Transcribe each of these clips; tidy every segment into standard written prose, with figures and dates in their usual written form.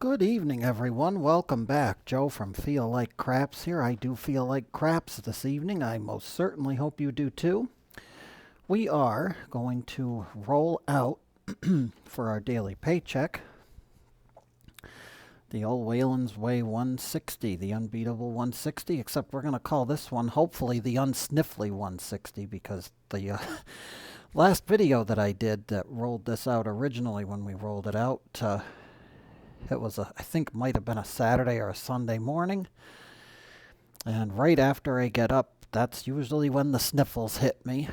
Good evening, everyone. Welcome back. Joe from Feel Like Craps here. I do feel like craps this evening. I most certainly hope you do too. We are going to roll out for our daily paycheck the old Waylon's Way 160, the Unbeatable 160, except we're going to call this one hopefully the Un-sniffly 160 because the last video that I did that rolled this out originally when we rolled it out, it was, I think, might have been a Saturday or a Sunday morning. And right after I get up, that's usually when the sniffles hit me.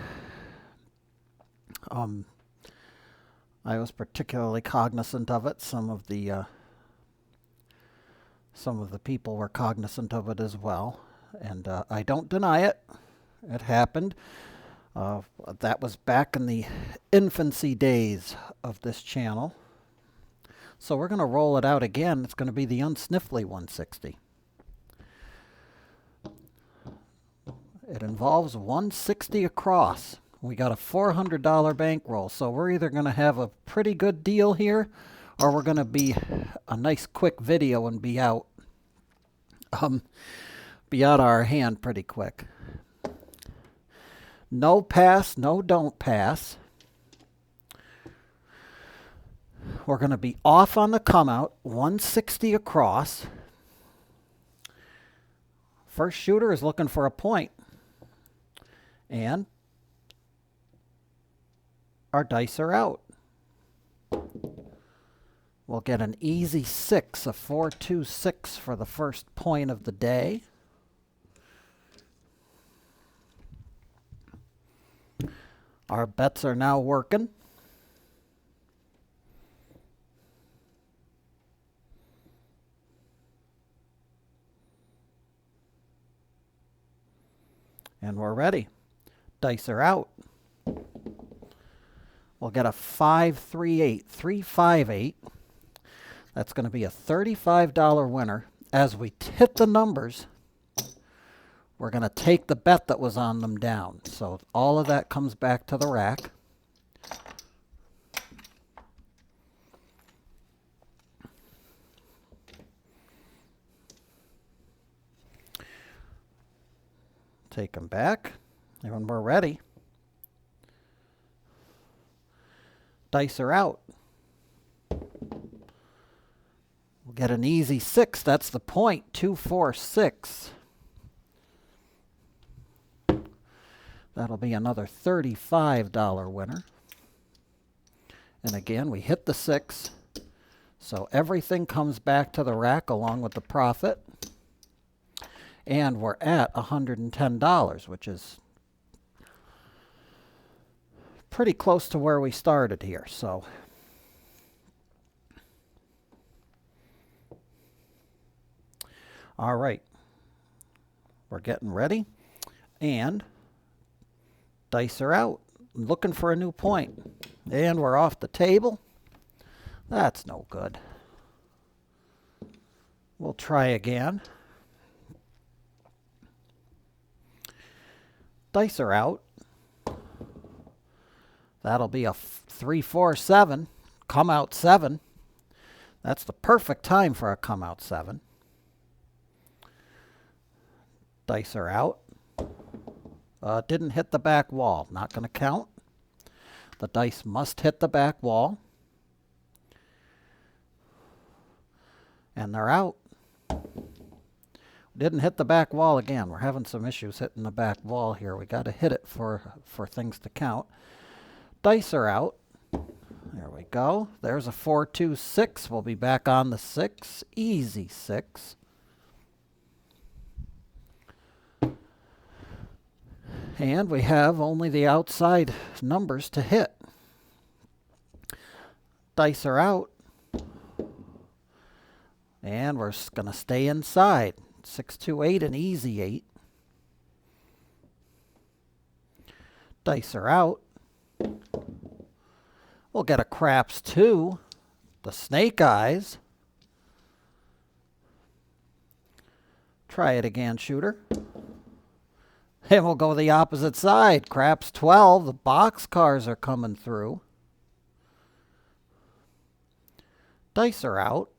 I was particularly cognizant of it. Some of the people were cognizant of it as well. And I don't deny it. It happened. That was back in the infancy days of this channel. So we're going to roll it out again. It's going to be the Un-sniffly 160. It involves 160 across. We got a $400 bankroll, so we're either going to have a pretty good deal here, or we're going to be a nice quick video and be out of our hand pretty quick. No pass, no don't pass. We're going to be off on the come out, 160 across. First shooter is looking for a point. And our dice are out. We'll get an easy 6, a 4-2-6 for the first point of the day. Our bets are now working. And we're ready. Dice are out. We'll get a 5-3-8, 3-5-8. That's going to be a $35 winner. As we hit the numbers, we're going to take the bet that was on them down. So all of that comes back to the rack. Take them back. And when we're ready, dice are out. We'll get an easy 6. That's the point. 2-4-6. That'll be another $35 winner. And again, we hit the 6. So everything comes back to the rack along with the profit. And we're at $110, which is pretty close to where we started here. So all right, we're getting ready, and dice are out. Looking for a new point, and we're off the table. That's no good. We'll try again. Dice are out. That'll be a 3-4-7. Come out 7. That's the perfect time for a come out 7. Dice are out. Didn't hit the back wall. Not going to count. The dice must hit the back wall. And they're out. Didn't hit the back wall again. We're having some issues hitting the back wall here. We got to hit it for things to count. Dice are out. There we go. There's a 4-2-6. We'll be back on the 6. Easy 6. And we have only the outside numbers to hit. Dice are out. And we're going to stay inside. 6-2-8, an easy 8. Dice are out. We'll get a craps 2. The snake eyes. Try it again, shooter. And we'll go the opposite side. Craps 12. The box cars are coming through. Dice are out.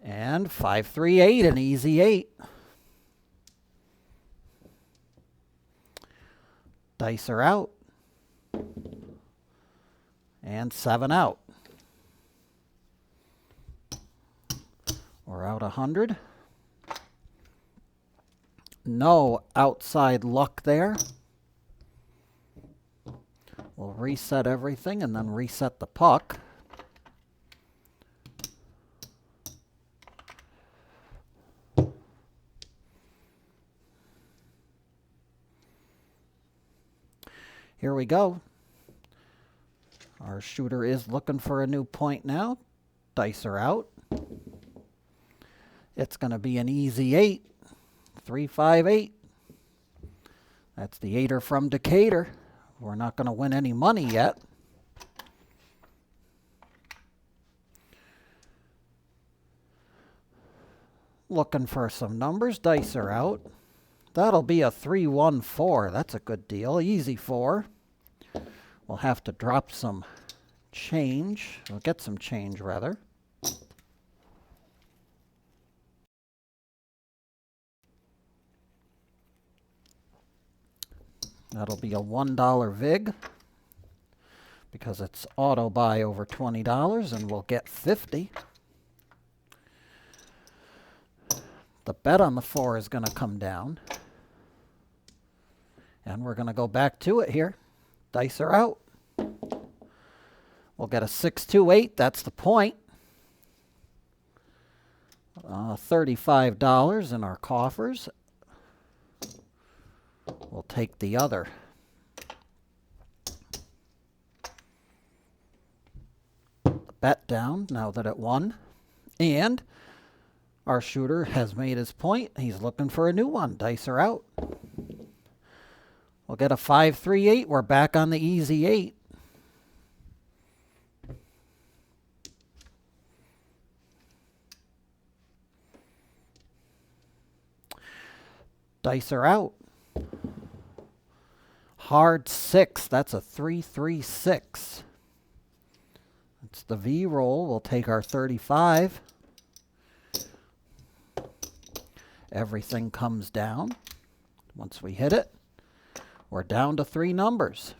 And 538, an easy 8. Dice are out. And 7 out. We're out 100. No outside luck there. We'll reset everything and then reset the puck. Here we go. Our shooter is looking for a new point now. Dice are out. It's going to be an easy 8. 358. That's the 8er from Decatur. We're not going to win any money yet. Looking for some numbers. Dice are out. That'll be a 314. That's a good deal. Easy 4. We'll have to drop some change. We'll get some change, rather. That'll be a $1 VIG because it's auto buy over $20, and we'll get 50. The bet on the 4 is going to come down. And we're going to go back to it here. Dice are out. We'll get a 628. That's the point. $35 in our coffers. We'll take the other. The bet down now that it won. And our shooter has made his point. He's looking for a new one. Dice are out. We'll get a 538. We're back on the easy 8. Dice are out. Hard 6. That's a 336. It's the V roll. We'll take our 35. Everything comes down. Once we hit it, we're down to 3 numbers.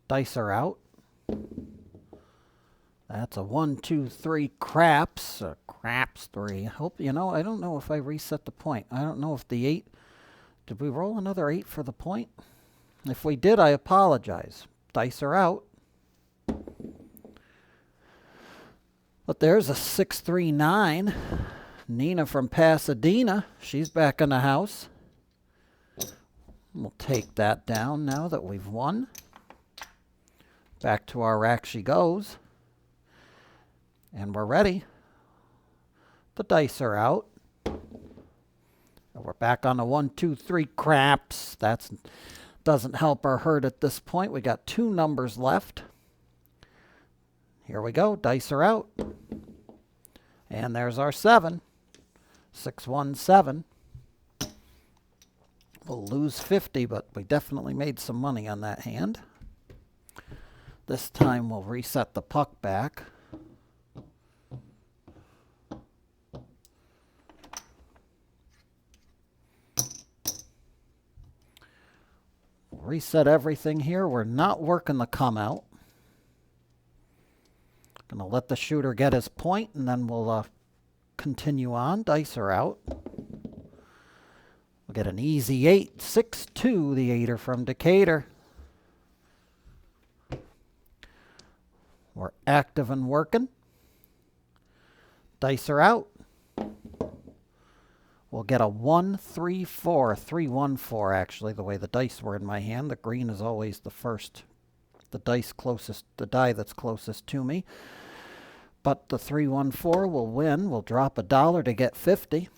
Dice are out. That's a 1, 2, 3 craps. Craps 3. Hope, I don't know if I reset the point. I don't know if the 8... Did we roll another 8 for the point? If we did, I apologize. Dice are out. But there's a 639. Nina from Pasadena. She's back in the house. We'll take that down now that we've won. Back to our rack she goes. And we're ready. The dice are out. We're back on the 1, 2, 3 craps. That doesn't help or hurt at this point. We got 2 numbers left. Here we go. Dice are out. And there's our 7. 617. We'll lose 50, but we definitely made some money on that hand. This time we'll reset the puck back. Reset everything here. We're not working the come out. Gonna let the shooter get his point, and then we'll continue on. Dice are out. We'll get an easy 8. 6-2, the 8er from Decatur. We're active and working. Dice are out. We'll get a 1, 3, 4. 314, actually, the way the dice were in my hand. The green is always the first, the die that's closest to me. But the 314 will win. We'll drop $1 to get 50.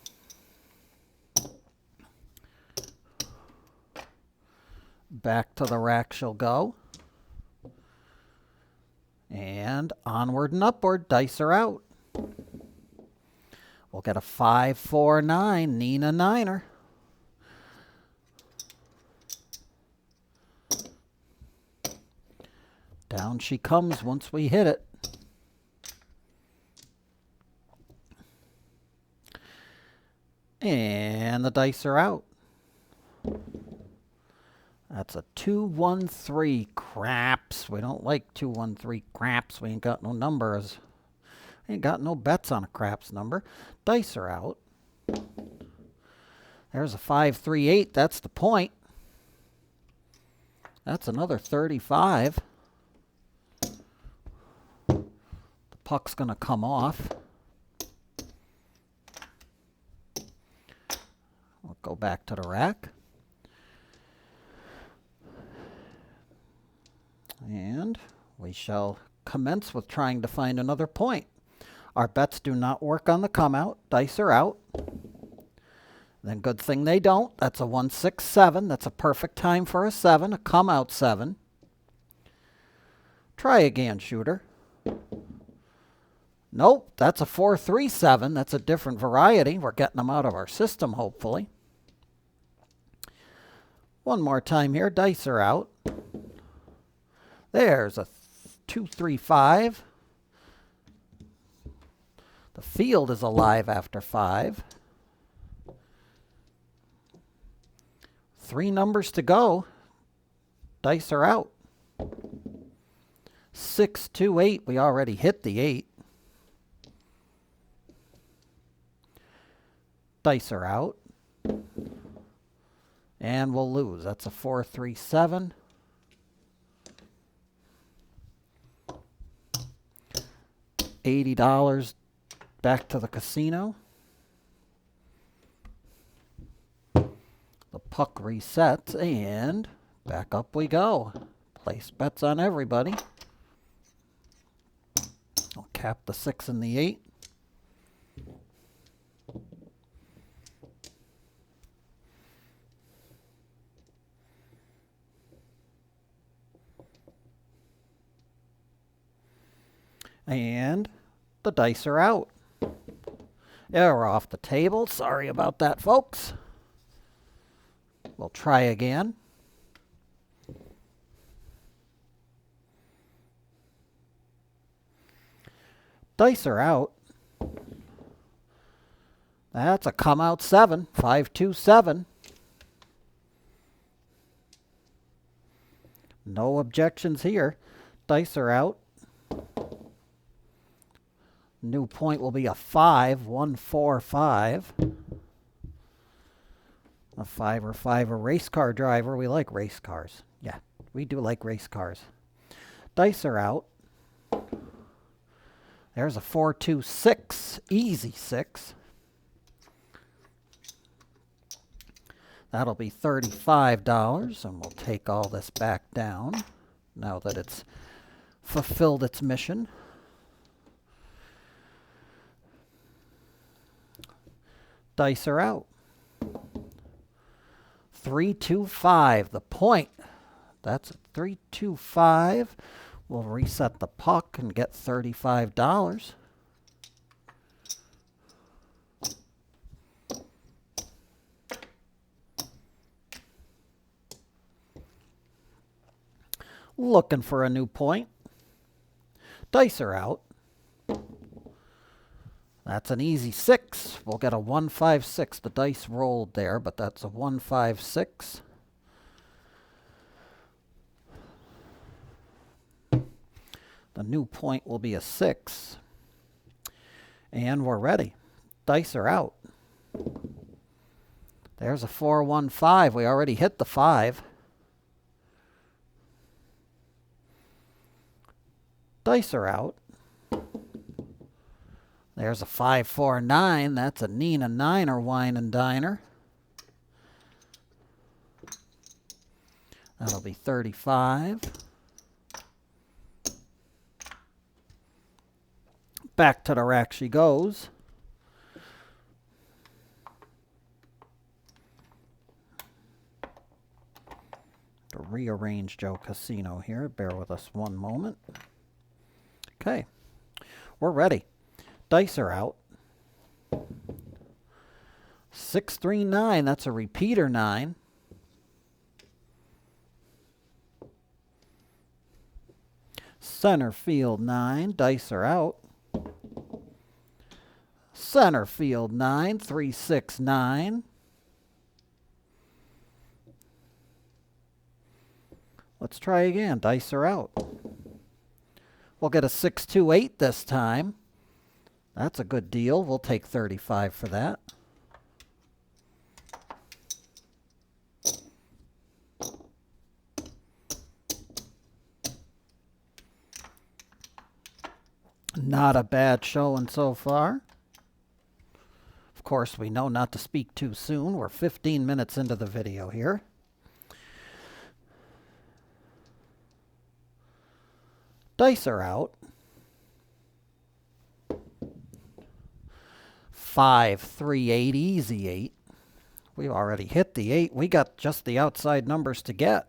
Back to the rack she'll go. And onward and upward. Dice are out. We'll get a 5, 4, 9. Nina Niner. Down she comes once we hit it. And the dice are out. That's a 2, 1, 3. Craps. We don't like 2, 1, 3 craps. We ain't got no numbers. Ain't got no bets on a craps number. Dice are out. There's a 5, 3, 8. That's the point. That's another 35. The puck's going to come off. We'll go back to the rack. And we shall commence with trying to find another point. Our bets do not work on the come out. Dice are out. Then good thing they don't. That's a 1, 6, 7. That's a perfect time for a 7, a come out 7. Try again, shooter. Nope, that's a 4, 3, 7. That's a different variety. We're getting them out of our system, hopefully. One more time here. Dice are out. There's a 2, 3, 5. The field is alive after 5. 3 numbers to go. Dice are out. 6, 2, 8. We already hit the 8. Dice are out. And we'll lose. That's a 4, 3, 7. $80 back to the casino. The puck resets and back up we go. Place bets on everybody. I'll cap the 6 and the 8. And the dice are out. Yeah, we're off the table. Sorry about that, folks. We'll try again. Dice are out. That's a come out 7. 5, 2, 7. No objections here. Dice are out. New point will be a 5, 1, 4, 5. A 5 or 5, a race car driver. We like race cars. Yeah, we do like race cars. Dice are out. There's a 4, 2, 6. Easy 6. That'll be $35, and we'll take all this back down now that it's fulfilled its mission. Dice are out. 3, 2, 5. The point. That's 3, 2, 5. We'll reset the puck and get $35. Looking for a new point. Dice are out. That's an easy 6. We'll get a 1, 5, 6. The dice rolled there, but that's a 1, 5, 6. The new point will be a 6. And we're ready. Dice are out. There's a 4, 1, 5. We already hit the 5. Dice are out. There's a 5, 4, 9. That's a Nina Niner wine and diner. That'll be 35. Back to the rack she goes. To rearrange Joe Casino here. Bear with us one moment. Okay. We're ready. Dice are out. 639, that's a repeater 9. Center field 9, dice are out. Center field 9, 369. Let's try again, dice are out. We'll get a 628 this time. That's a good deal. We'll take 35 for that. Not a bad showing so far. Of course, we know not to speak too soon. We're 15 minutes into the video here. Dice are out. 5, 3, 8, easy 8. We've already hit the 8. We got just the outside numbers to get.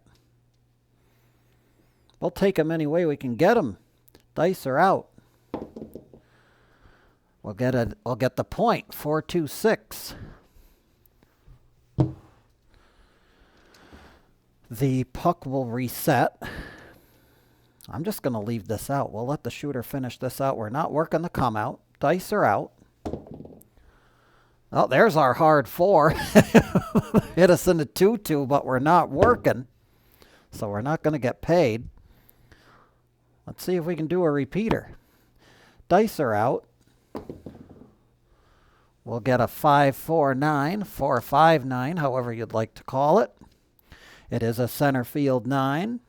We'll take them any way we can get them. Dice are out. We'll get the point. 4, 2, 6. The puck will reset. I'm just going to leave this out. We'll let the shooter finish this out. We're not working the come out. Dice are out. Oh, there's our hard 4. Hit us in the 2-2, but we're not working. So we're not going to get paid. Let's see if we can do a repeater. Dice are out. We'll get a 5-4-9, 4-5-9, however you'd like to call it. It is a center field 9.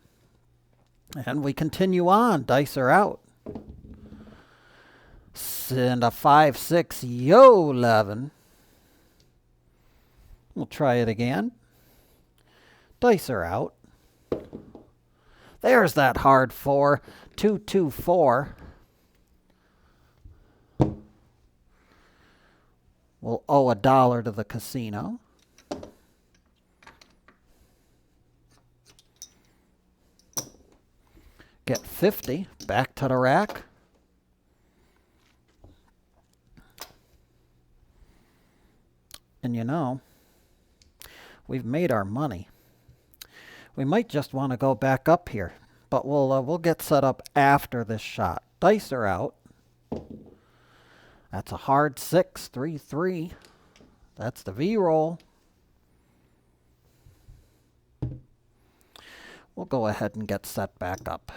And we continue on. Dice are out. And a 5-6, yo 11. We'll try it again. Dice are out. There's that hard 4. 2-2-4. We'll owe $1 to the casino. Get 50. Back to the rack. And you know, we've made our money. We might just want to go back up here, but we'll get set up after this shot. Dice are out. That's a hard 6, 3-3. That's the V-roll. We'll go ahead and get set back up.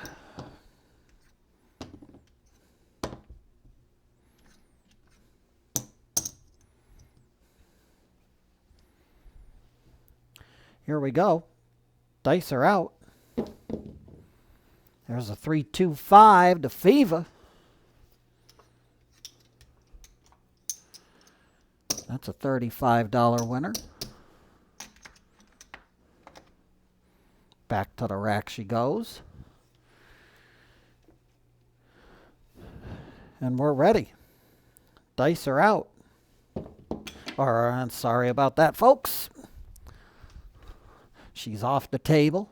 Here we go. Dice are out. There's a 3-2-5 to Fever. That's a $35 winner. Back to the rack she goes. And we're ready. Dice are out. I'm sorry about that, folks. She's off the table.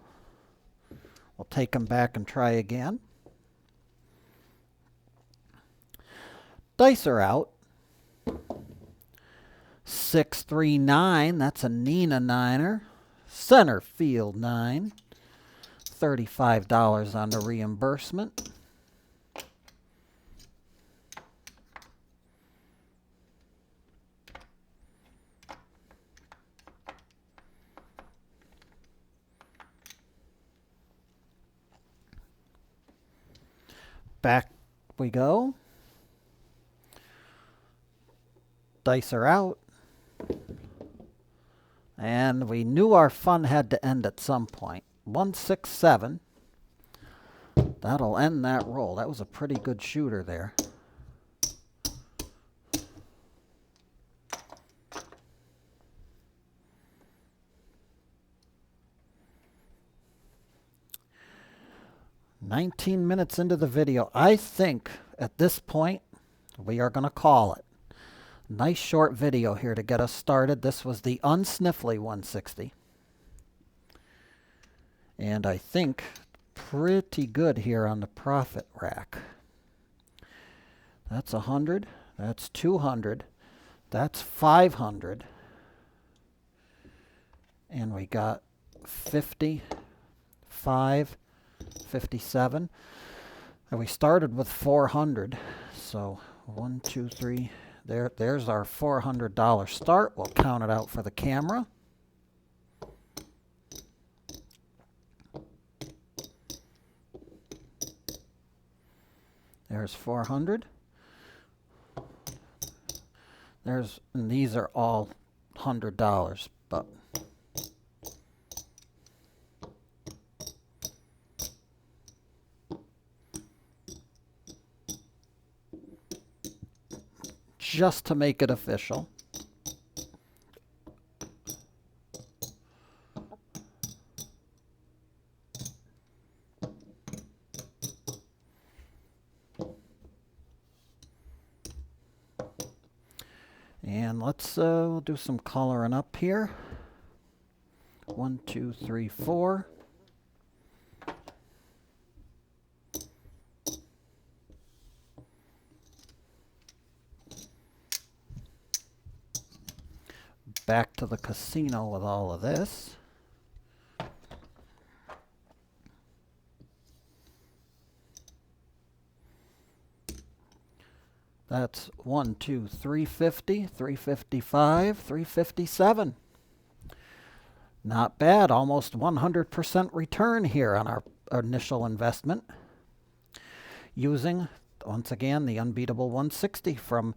We'll take them back and try again. Dice are out. 6-3-9. That's a Nina Niner. Center field 9. $35 on the reimbursement. Back we go. Dice are out. And we knew our fun had to end at some point. 1-6-7. That'll end that roll. That was a pretty good shooter there. "19 minutes into the video. I think at this point we are going to call it. Nice short video here to get us started. This was the Un-sniffly 160. And I think pretty good here on the profit rack. That's 100. That's 200. That's 500. And we got 50, 5, 57. And we started with 400. So 1, 2, 3. There's our $400 start. We'll count it out for the camera. There's 400. And these are all $100, but just to make it official. And let's we'll do some coloring up here. 1, 2, 3, 4. Back to the casino with all of this. That's 1, 2, 350, 355, 357. Not bad, almost 100% return here on our initial investment. Using, once again, the Unbeatable 160 from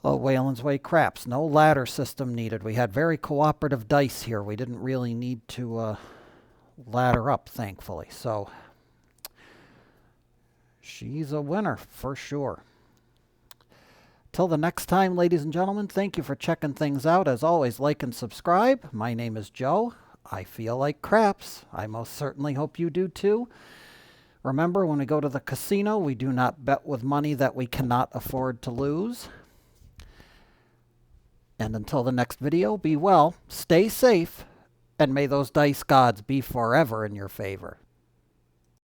Waylon's Way Craps. No ladder system needed. We had very cooperative dice here. We didn't really need to ladder up, thankfully. So she's a winner for sure. Till the next time, ladies and gentlemen, thank you for checking things out. As always, like and subscribe. My name is Joe. I feel like craps. I most certainly hope you do too. Remember, when we go to the casino, we do not bet with money that we cannot afford to lose. And until the next video, be well, stay safe, and may those dice gods be forever in your favor.